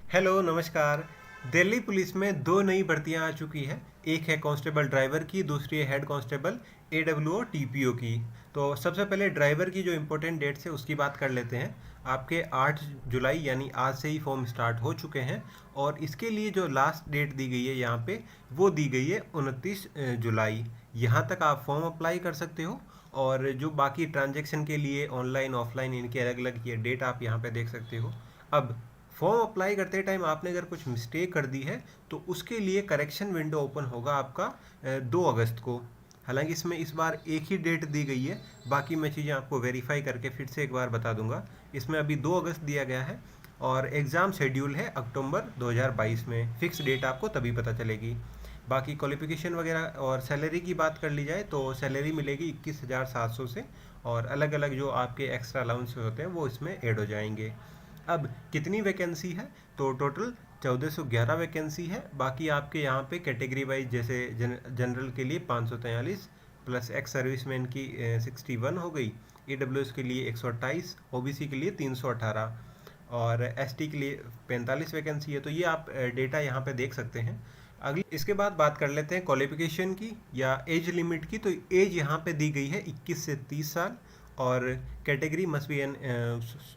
Hello नमस्कार। Delhi police में दो नई भर्तियां आ चुकी है। एक है कांस्टेबल ड्राइवर की, दूसरी है हेड कांस्टेबल एडब्ल्यूओ टीपीओ की। तो सबसे पहले ड्राइवर की जो इम्पोर्टेंट डेट्स है उसकी बात कर लेते हैं। आपके 8 जुलाई यानी आज से ही फॉर्म स्टार्ट हो चुके हैं और इसके लिए जो लास्ट डेट दी गई है यहाँ पे वो दी गई है 29 जुलाई। यहाँ तक आप फॉर्म अप्लाई कर सकते हो और जो बाकी ट्रांजेक्शन के लिए ऑनलाइन ऑफलाइन इनके अलग अलग ये डेट आप यहाँ पे देख सकते हो। अब फॉर्म अप्लाई करते टाइम आपने अगर कुछ मिस्टेक कर दी है तो उसके लिए करेक्शन विंडो ओपन होगा आपका 2 अगस्त को। हालांकि इसमें इस बार एक ही डेट दी गई है, बाकी मैं चीज़ें आपको वेरीफाई करके फिर से एक बार बता दूंगा। इसमें अभी 2 अगस्त दिया गया है और एग्ज़ाम शेड्यूल है अक्टूबर 2022 में। फिक्स डेट आपको तभी पता चलेगी। बाकी क्वालिफिकेशन वगैरह और सैलरी की बात कर ली जाए तो सैलरी मिलेगी 21,700 से, और अलग अलग जो आपके एक्स्ट्रा अलाउंस होते हैं वो इसमें ऐड हो जाएंगे। अब कितनी वैकेंसी है? तो टोटल 1411 वैकेंसी है। बाकी आपके यहाँ पे कैटेगरी वाइज जैसे जनरल के लिए 543 प्लस एक्स सर्विसमैन की 61 हो गई, ईडब्ल्यूएस के लिए 128, ओबीसी के लिए 318 और एसटी के लिए 45 वैकेंसी है। तो ये आप डेटा यहाँ पे देख सकते हैं। अगली इसके बाद बात कर लेते हैं क्वालिफिकेशन की या एज लिमिट की। तो एज यहाँ पे दी गई है 21 से 30 साल और कैटेगरी मस्ट बी एन,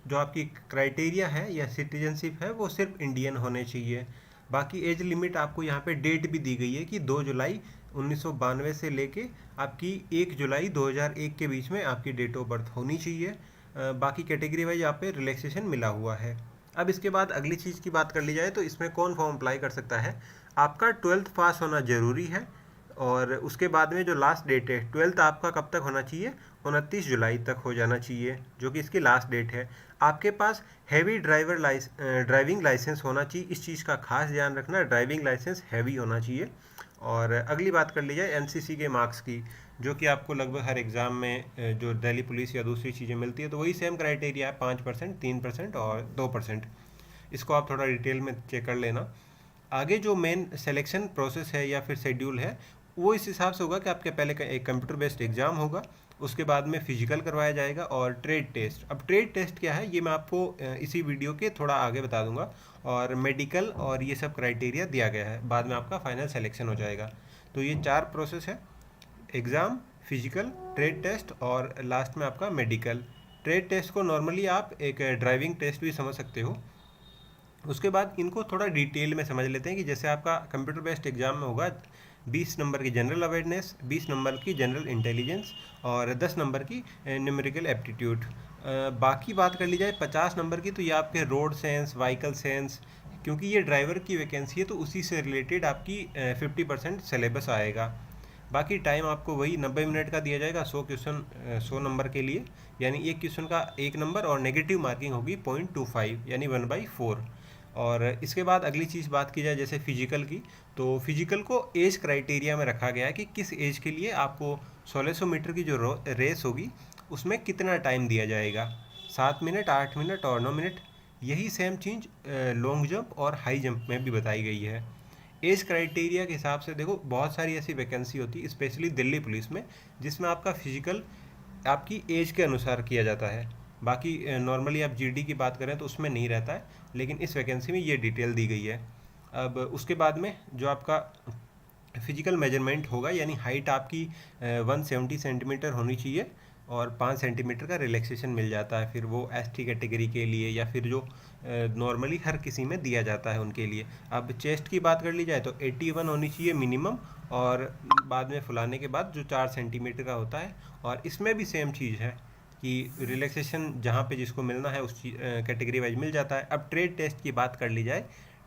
जो आपकी क्राइटेरिया है या सिटीजनशिप है वो सिर्फ इंडियन होने चाहिए। बाकी एज लिमिट आपको यहाँ पे डेट भी दी गई है कि 2 जुलाई 1992 से लेके आपकी 1 जुलाई 2001 के बीच में आपकी डेट ऑफ बर्थ होनी चाहिए। बाकी कैटेगरी वाइज यहाँ पे रिलैक्सेशन मिला हुआ है। अब इसके बाद अगली चीज़ की बात कर ली जाए तो इसमें कौन फॉर्म अप्लाई कर सकता है। आपका 12th पास होना ज़रूरी है और उसके बाद में जो लास्ट डेट है 12th आपका कब तक होना चाहिए, 29 जुलाई तक हो जाना चाहिए, जो कि इसकी लास्ट डेट है। आपके पास हैवी ड्राइविंग लाइसेंस होना चाहिए। इस चीज़ का खास ध्यान रखना, ड्राइविंग लाइसेंस हैवी होना चाहिए। और अगली बात कर ली जाए एनसीसी के मार्क्स की, जो कि आपको लगभग हर एग्ज़ाम में जो दिल्ली पुलिस या दूसरी चीज़ें मिलती है तो वही सेम क्राइटेरिया है, 5%, 3% और 2%। इसको आप थोड़ा डिटेल में चेक कर लेना। आगे जो मेन सिलेक्शन प्रोसेस है या फिर शेड्यूल है वो इस हिसाब से होगा कि आपके पहले एक कंप्यूटर बेस्ड एग्ज़ाम होगा, उसके बाद में फिजिकल करवाया जाएगा और ट्रेड टेस्ट। अब ट्रेड टेस्ट क्या है ये मैं आपको इसी वीडियो के थोड़ा आगे बता दूंगा। और मेडिकल और ये सब क्राइटेरिया दिया गया है, बाद में आपका फाइनल सिलेक्शन हो जाएगा। तो ये 4 प्रोसेस है: एग्ज़ाम, फिजिकल, ट्रेड टेस्ट और लास्ट में आपका मेडिकल। ट्रेड टेस्ट को नॉर्मली आप एक ड्राइविंग टेस्ट भी समझ सकते हो। उसके बाद इनको थोड़ा डिटेल में समझ लेते हैं कि जैसे आपका कंप्यूटर बेस्ड एग्जाम में होगा 20 नंबर की जनरल अवेयरनेस, 20 नंबर की जनरल इंटेलिजेंस और 10 नंबर की न्यूमेरिकल एप्टीट्यूड। बाकी बात कर ली जाए 50 नंबर की, तो ये आपके रोड सेंस, व्हीकल सेंस, क्योंकि ये ड्राइवर की वैकेंसी है तो उसी से रिलेटेड आपकी 50% सिलेबस आएगा। बाकी टाइम आपको वही 90 मिनट का दिया जाएगा। 100 क्वेश्चन 100 नंबर के लिए, यानी एक क्वेश्चन का 1 नंबर और नेगेटिव मार्किंग होगी 0.25 यानी 1/4। और इसके बाद अगली चीज़ बात की जाए जैसे फिजिकल की, तो फिजिकल को एज क्राइटेरिया में रखा गया है कि किस एज के लिए आपको 1600 मीटर की जो रेस होगी उसमें कितना टाइम दिया जाएगा, 7 मिनट, 8 मिनट और 9 मिनट। यही सेम चीज़ लॉन्ग जंप और हाई जंप में भी बताई गई है। एज क्राइटेरिया के हिसाब से देखो बहुत सारी ऐसी वैकेंसी होती है स्पेशली दिल्ली पुलिस में जिसमें आपका फिजिकल आपकी एज के अनुसार किया जाता है। बाकी नॉर्मली आप जीडी की बात करें तो उसमें नहीं रहता है, लेकिन इस वैकेंसी में ये डिटेल दी गई है। अब उसके बाद में जो आपका फिजिकल मेजरमेंट होगा यानी हाइट आपकी 170 सेंटीमीटर होनी चाहिए और 5 सेंटीमीटर का रिलैक्सेशन मिल जाता है फिर वो एसटी कैटेगरी के लिए या फिर जो नॉर्मली हर किसी में दिया जाता है उनके लिए। अब चेस्ट की बात कर ली जाए तो 81 होनी चाहिए मिनिमम, और बाद में फुलाने के बाद जो 4 सेंटीमीटर का होता है। और इसमें भी सेम चीज़ है कि रिलैक्सेशन जहाँ पे जिसको मिलना है उस कैटेगरी वाइज मिल जाता है। अब ट्रेड टेस्ट की बात कर ली जाए,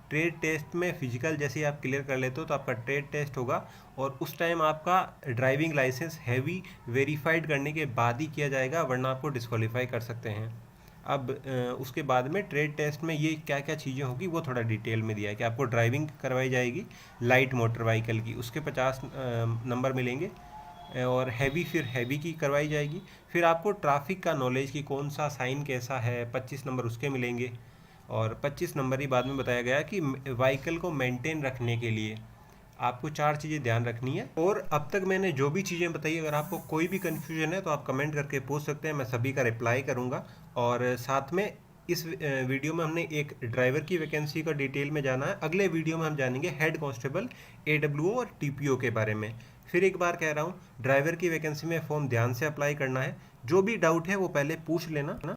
ट्रेड टेस्ट में फिजिकल जैसे ही आप क्लियर कर लेते हो तो आपका ट्रेड टेस्ट होगा और उस टाइम आपका ड्राइविंग लाइसेंस हैवी वेरीफाइड करने के बाद ही किया जाएगा, वरना आपको डिस्क्वालीफाई कर सकते हैं। अब उसके बाद में ट्रेड टेस्ट में ये क्या क्या चीज़ें होगी वो थोड़ा डिटेल में दिया है कि आपको ड्राइविंग करवाई जाएगी लाइट मोटर व्हीकल की, उसके 50 नंबर मिलेंगे और हैवी फिर हैवी की करवाई जाएगी। फिर आपको ट्रैफिक का नॉलेज कि कौन सा साइन कैसा है 25 नंबर उसके मिलेंगे। और 25 नंबर ही बाद में बताया गया कि व्हीकल को मेंटेन रखने के लिए आपको 4 चीज़ें ध्यान रखनी है। और अब तक मैंने जो भी चीज़ें बताई, अगर आपको कोई भी कन्फ्यूजन है तो आप कमेंट करके पूछ सकते हैं, मैं सभी का रिप्लाई करूँगा। और साथ में इस वीडियो में हमने एक ड्राइवर की वैकेंसी का डिटेल में जाना है। अगले वीडियो में हम जानेंगे हेड कांस्टेबल, एडब्ल्यूओ और टीपीओ के बारे में। फिर एक बार कह रहा हूँ, ड्राइवर की वैकेंसी में फॉर्म ध्यान से अप्लाई करना है। जो भी डाउट है वो पहले पूछ लेना ना।